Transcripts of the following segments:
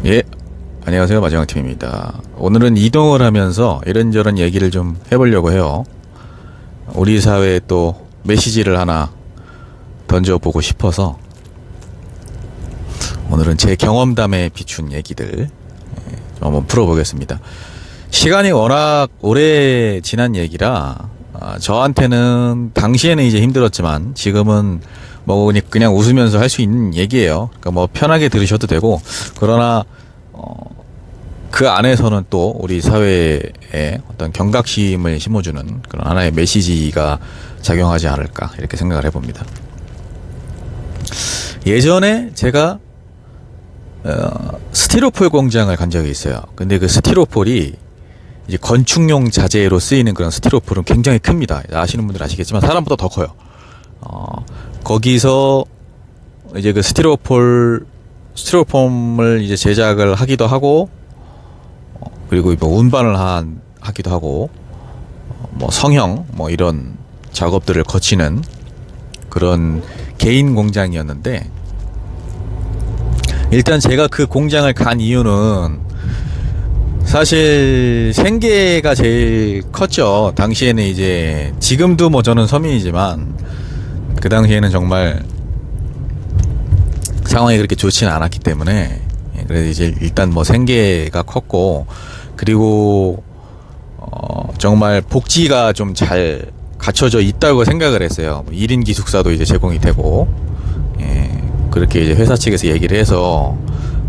예, 안녕하세요. 마지막팀입니다. 오늘은 이동을 하면서 이런저런 얘기를 좀 해보려고 해요. 우리 사회에 또 메시지를 하나 던져보고 싶어서 오늘은 제 경험담에 비춘 얘기들 한번 풀어보겠습니다. 시간이 워낙 오래 지난 얘기라 저한테는 당시에는 이제 힘들었지만 지금은 뭐 그냥 웃으면서 할 수 있는 얘기예요. 그러니까 뭐 편하게 들으셔도 되고, 그러나 그 안에서는 또 우리 사회에 어떤 경각심을 심어주는 그런 하나의 메시지가 작용하지 않을까 이렇게 생각을 해봅니다. 예전에 제가 스티로폴 공장을 간 적이 있어요. 근데 그 스티로폴이 이제 건축용 자재로 쓰이는 그런 스티로폴은 굉장히 큽니다. 아시는 분들 아시겠지만 사람보다 더 커요. 거기서 이제 그 스티로폼을 이제 제작을 하기도 하고, 그리고 뭐 운반을 하기도 하고, 뭐 성형 뭐 이런 작업들을 거치는 그런 개인 공장이었는데, 일단 제가 그 공장을 간 이유는 사실 생계가 제일 컸죠. 당시에는 이제, 지금도 뭐 저는 서민이지만 그 당시에는 정말 상황이 그렇게 좋지는 않았기 때문에, 그래서 이제 일단 뭐 생계가 컸고, 그리고 정말 복지가 좀 잘 갖춰져 있다고 생각을 했어요. 1인 기숙사도 이제 제공이 되고, 그렇게 이제 회사 측에서 얘기를 해서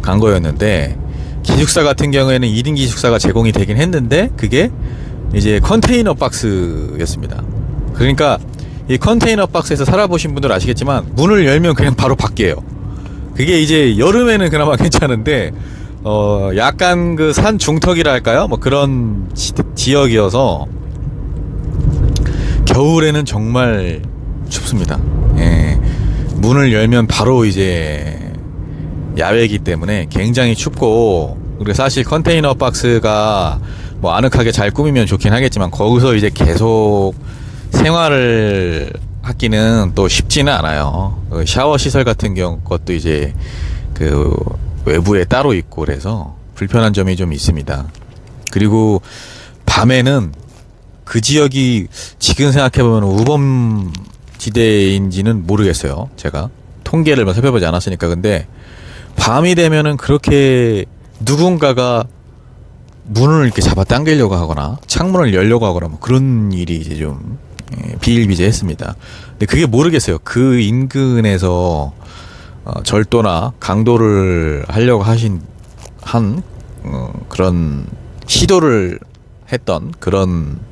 간 거였는데, 기숙사 같은 경우에는 1인 기숙사가 제공이 되긴 했는데 그게 이제 컨테이너 박스였습니다. 그러니까 이 컨테이너 박스에서 살아보신 분들 아시겠지만 문을 열면 그냥 바로 밖이에요. 그게 이제 여름에는 그나마 괜찮은데 약간 그 산 중턱이라 할까요? 뭐 그런 지역이어서 겨울에는 정말 춥습니다. 문을 열면 바로 이제 야외이기 때문에 굉장히 춥고, 그리고 사실 컨테이너 박스가 뭐 아늑하게 잘 꾸미면 좋긴 하겠지만 거기서 이제 계속 생활을 하기는 또 쉽지는 않아요. 샤워 시설 같은 것도 이제 그 외부에 따로 있고 그래서 불편한 점이 좀 있습니다. 그리고 밤에는 그 지역이 지금 생각해보면 우범 지대인지는 모르겠어요. 제가 통계를 살펴보지 않았으니까. 근데 밤이 되면은 그렇게 누군가가 문을 이렇게 잡아 당기려고 하거나 창문을 열려고 하거나 뭐 그런 일이 이제 좀 비일비재했습니다. 근데 그게 모르겠어요. 그 인근에서 절도나 강도를 하려고 한 그런 시도를 했던 그런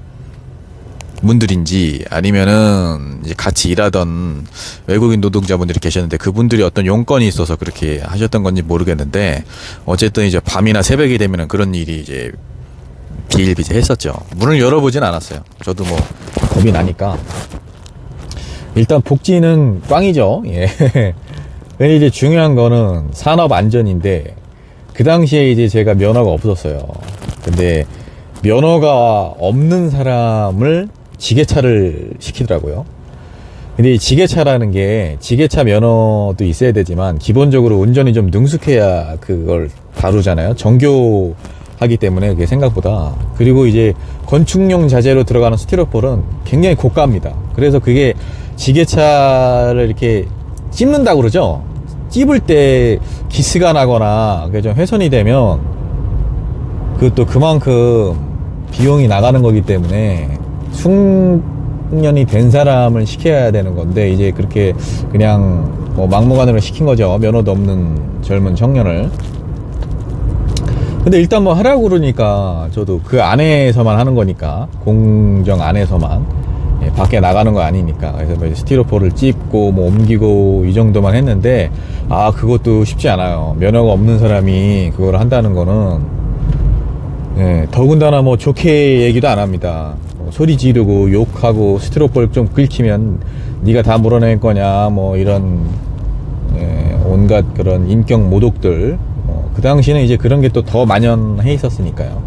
분들인지, 아니면은 이제 같이 일하던 외국인 노동자분들이 계셨는데 그분들이 어떤 용건이 있어서 그렇게 하셨던 건지 모르겠는데, 어쨌든 이제 밤이나 새벽이 되면은 그런 일이 이제 비일비재했었죠. 문을 열어보진 않았어요. 저도 뭐 겁이 나니까. 일단 복지는 꽝이죠. 예. 근데 이제 중요한 거는 산업 안전인데, 그 당시에 이제 제가 면허가 없었어요. 근데 면허가 없는 사람을 지게차를 시키더라고요. 근데 이 지게차라는 게, 지게차 면허도 있어야 되지만 기본적으로 운전이 좀 능숙해야 그걸 다루잖아요. 정교하기 때문에 그게 생각보다. 그리고 이제 건축용 자재로 들어가는 스티로폴은 굉장히 고가입니다. 그래서 그게 지게차를 이렇게 찝는다고 그러죠. 찝을 때 기스가 나거나 그게 좀 훼손이 되면 그것도 그만큼 비용이 나가는 거기 때문에 숙련이 된 사람을 시켜야 되는 건데, 이제 그렇게 그냥 뭐 막무가내로 시킨 거죠. 면허도 없는 젊은 청년을. 근데 일단 뭐 하라고 그러니까 저도 그 안에서만 하는 거니까, 공정 안에서만, 밖에 나가는 거 아니니까. 그래서 뭐 스티로폴을 찝고 뭐 옮기고 이 정도만 했는데, 그것도 쉽지 않아요. 면허가 없는 사람이 그걸 한다는 거는, 더군다나 뭐 좋게 얘기도 안 합니다. 소리 지르고 욕하고 스티로폴 좀 긁히면 네가 다 물어낼 거냐, 뭐 이런 온갖 그런 인격 모독들. 그 당시에는 이제 그런 게 또 더 만연해 있었으니까요.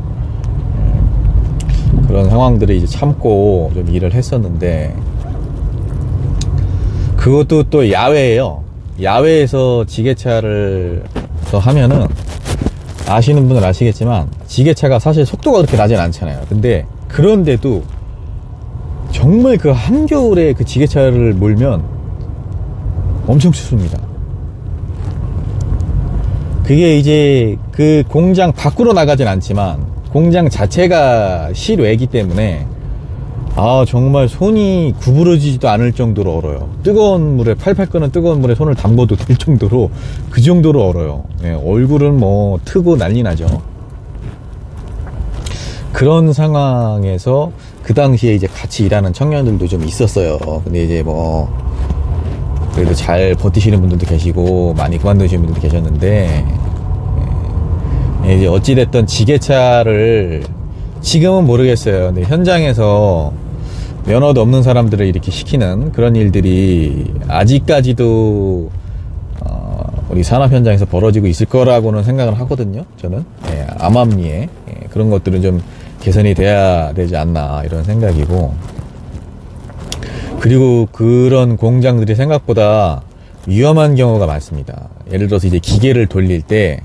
그런 상황들을 이제 참고 좀 일을 했었는데, 그것도 또 야외예요. 야외에서 지게차를 하면은 아시는 분은 아시겠지만 지게차가 사실 속도가 그렇게 나진 않잖아요. 근데 그런데도 정말 그 한겨울에 그 지게차를 몰면 엄청 춥습니다. 그게 이제 그 공장 밖으로 나가진 않지만 공장 자체가 실외이기 때문에 정말 손이 구부러지지도 않을 정도로 얼어요. 뜨거운 물에 팔팔 끓는 뜨거운 물에 손을 담궈도 될 정도로 그 정도로 얼어요. 얼굴은 뭐 트고 난리 나죠. 그런 상황에서 그 당시에 이제 같이 일하는 청년들도 좀 있었어요. 근데 이제 뭐 그래도 잘 버티시는 분들도 계시고 많이 그만두시는 분들도 계셨는데, 이제 어찌됐든 지게차를 지금은 모르겠어요. 근데 현장에서 면허도 없는 사람들을 이렇게 시키는 그런 일들이 아직까지도 우리 산업 현장에서 벌어지고 있을 거라고는 생각을 하거든요. 저는 암암리에 그런 것들은 좀 개선이 돼야 되지 않나 이런 생각이고, 그리고 그런 공장들이 생각보다 위험한 경우가 많습니다. 예를 들어서 이제 기계를 돌릴 때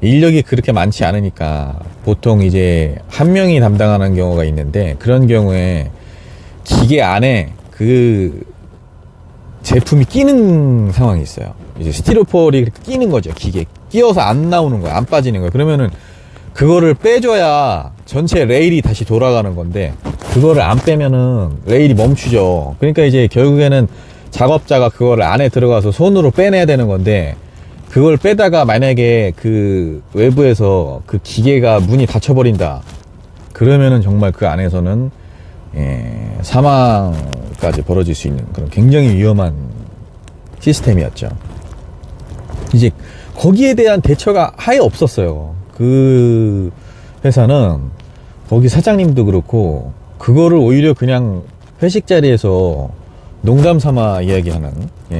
인력이 그렇게 많지 않으니까 보통 이제 한 명이 담당하는 경우가 있는데, 그런 경우에 기계 안에 그 제품이 끼는 상황이 있어요. 이제 스티로폴이 끼는 거죠. 기계 끼어서 안 나오는 거야, 안 빠지는 거야. 그러면은 그거를 빼줘야 전체 레일이 다시 돌아가는 건데, 그거를 안 빼면은 레일이 멈추죠. 그러니까 이제 결국에는 작업자가 그거를 안에 들어가서 손으로 빼내야 되는 건데, 그걸 빼다가 만약에 그 외부에서 그 기계가 문이 닫혀버린다, 그러면은 정말 그 안에서는 사망까지 벌어질 수 있는 그런 굉장히 위험한 시스템이었죠. 이제 거기에 대한 대처가 아예 없었어요. 그 회사는, 거기 사장님도 그렇고, 그거를 오히려 그냥 회식 자리에서 농담 삼아 이야기하는,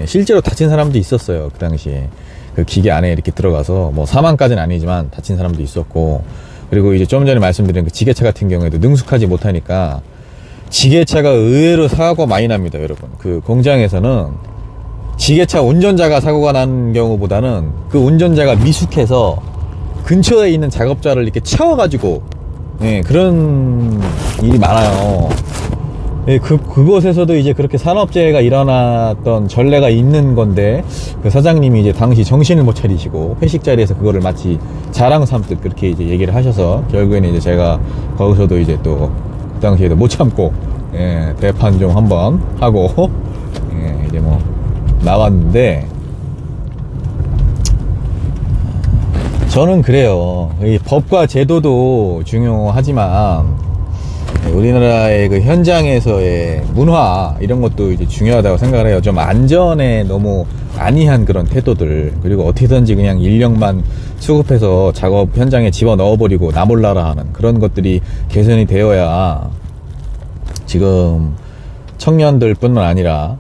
실제로 다친 사람도 있었어요. 그 당시에 그 기계 안에 이렇게 들어가서, 뭐 사망까지는 아니지만 다친 사람도 있었고, 그리고 이제 좀 전에 말씀드린 그 지게차 같은 경우에도 능숙하지 못하니까 지게차가 의외로 사고가 많이 납니다. 여러분, 그 공장에서는 지게차 운전자가 사고가 난 경우보다는 그 운전자가 미숙해서 근처에 있는 작업자를 이렇게 채워가지고 그런 일이 많아요. 그곳에서도 이제 그렇게 산업재해가 일어났던 전례가 있는 건데, 그 사장님이 이제 당시 정신을 못 차리시고 회식 자리에서 그거를 마치 자랑 삼듯 그렇게 이제 얘기를 하셔서, 결국에는 이제 제가 거기서도 이제 또 그 당시에도 못 참고 대판 좀 한번 하고 이제 뭐 나왔는데, 저는 그래요. 이 법과 제도도 중요하지만 우리나라의 그 현장에서의 문화, 이런 것도 이제 중요하다고 생각을 해요. 좀 안전에 너무 안이한 그런 태도들, 그리고 어떻게든지 그냥 인력만 수급해서 작업 현장에 집어 넣어버리고 나 몰라라 하는 그런 것들이 개선이 되어야 지금 청년들 뿐만 아니라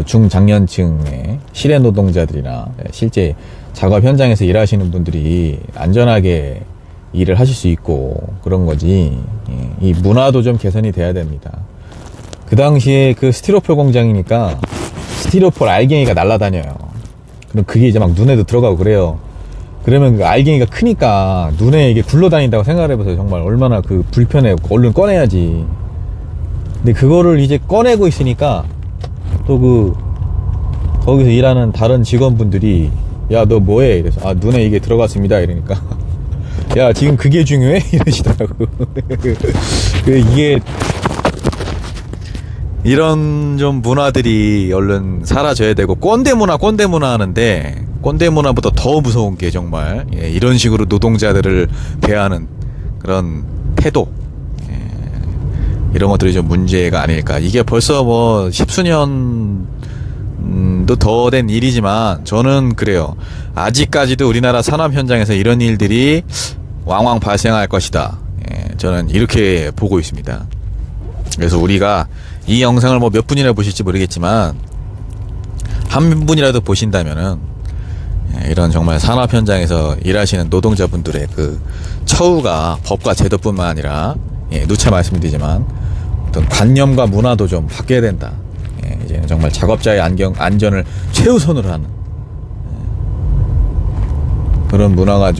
중장년층의 실외 노동자들이나 실제 작업 현장에서 일하시는 분들이 안전하게 일을 하실 수 있고 그런 거지. 이 문화도 좀 개선이 돼야 됩니다. 그 당시에 그 스티로폴 공장이니까 스티로폴 알갱이가 날아다녀요. 그럼 그게 이제 막 눈에도 들어가고 그래요. 그러면 그 알갱이가 크니까 눈에 이게 굴러다닌다고 생각을 해보세요. 정말 얼마나 그 불편해. 얼른 꺼내야지. 근데 그거를 이제 꺼내고 있으니까 또 그 거기서 일하는 다른 직원분들이, 야, 너 뭐해? 이래서, 눈에 이게 들어갔습니다. 이러니까, 야, 지금 그게 중요해? 이러시더라고. 이게, 이런 좀 문화들이 얼른 사라져야 되고, 꼰대 문화 하는데, 꼰대 문화보다 더 무서운 게 정말, 이런 식으로 노동자들을 대하는 그런 태도, 이런 것들이 좀 문제가 아닐까. 이게 벌써 뭐, 십수년도 더 된 일이지만, 저는 그래요. 아직까지도 우리나라 산업 현장에서 이런 일들이 왕왕 발생할 것이다. 저는 이렇게 보고 있습니다. 그래서 우리가 이 영상을 뭐 몇 분이나 보실지 모르겠지만, 한 분이라도 보신다면은, 이런 정말 산업 현장에서 일하시는 노동자분들의 그 처우가 법과 제도뿐만 아니라, 누차 말씀드리지만 어떤 관념과 문화도 좀 바뀌어야 된다. 이제는 정말 작업자의 안전을 최우선으로 하는 그런 문화가